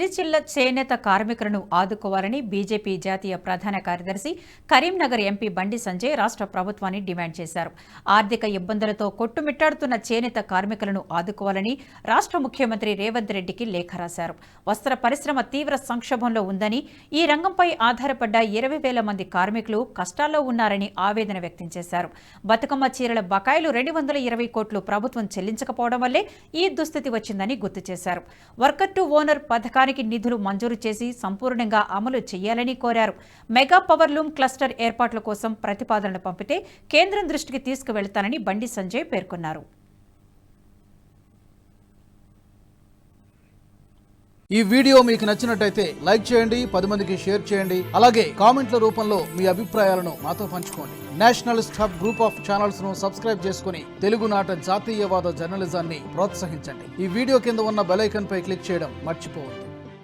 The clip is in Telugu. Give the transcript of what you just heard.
సిరిసిల్ల చేనేత కార్మికులను ఆదుకోవాలని బీజేపీ జాతీయ ప్రధాన కార్యదర్శి కరీంనగర్ ఎంపీ బండి సంజయ్ రాష్ట్ర ప్రభుత్వాన్ని డిమాండ్ చేశారు. ఆర్థిక ఇబ్బందులతో కొట్టుమిట్టాడుతున్న చేనేత కార్మికులను ఆదుకోవాలని రాష్ట్ర ముఖ్యమంత్రి రేవంత్ రెడ్డికి లేఖ రాశారు. వస్త్ర పరిశ్రమ తీవ్ర సంక్షోభంలో ఉందని, ఈ రంగంపై ఆధారపడ్డ 20,000 మంది కార్మికులు కష్టాల్లో ఉన్నారని ఆవేదన వ్యక్తం చేశారు. బతుకమ్మ చీరల బకాయిలు 220 కోట్లు ప్రభుత్వం చెల్లించకపోవడం వల్లే ఈ దుస్థితి వచ్చిందని గుర్తు చేశారు. వర్కర్ టు ఓనర్ పథకానికి నిధులు మంజూరు చేసి సంపూర్ణంగా అమలు చేయాలని కోరారు. మెగా పవర్ లూమ్ క్లస్టర్ ఏర్పాట్ల కోసం ప్రతిపాదనలు పంపితే కేంద్రం దృష్టికి తీసుకువెళ్తానని బండి సంజయ్ పేర్కొన్నారు. ఈ వీడియో మీకు నచ్చినట్టయితే లైక్ చేయండి, 10 మందికి షేర్ చేయండి. అలాగే కామెంట్ల రూపంలో మీ అభిప్రాయాలను మాతో పంచుకోండి. Nationalist hub group of channels ను సబ్స్క్రైబ్ చేసుకుని తెలుగునాట జాతీయవాద జర్నలిజాన్ని ప్రోత్సహించండి. ఈ వీడియో కింద ఉన్న బెల్ ఐకాన్ పై క్లిక్ చేయడం మర్చిపోవద్దు.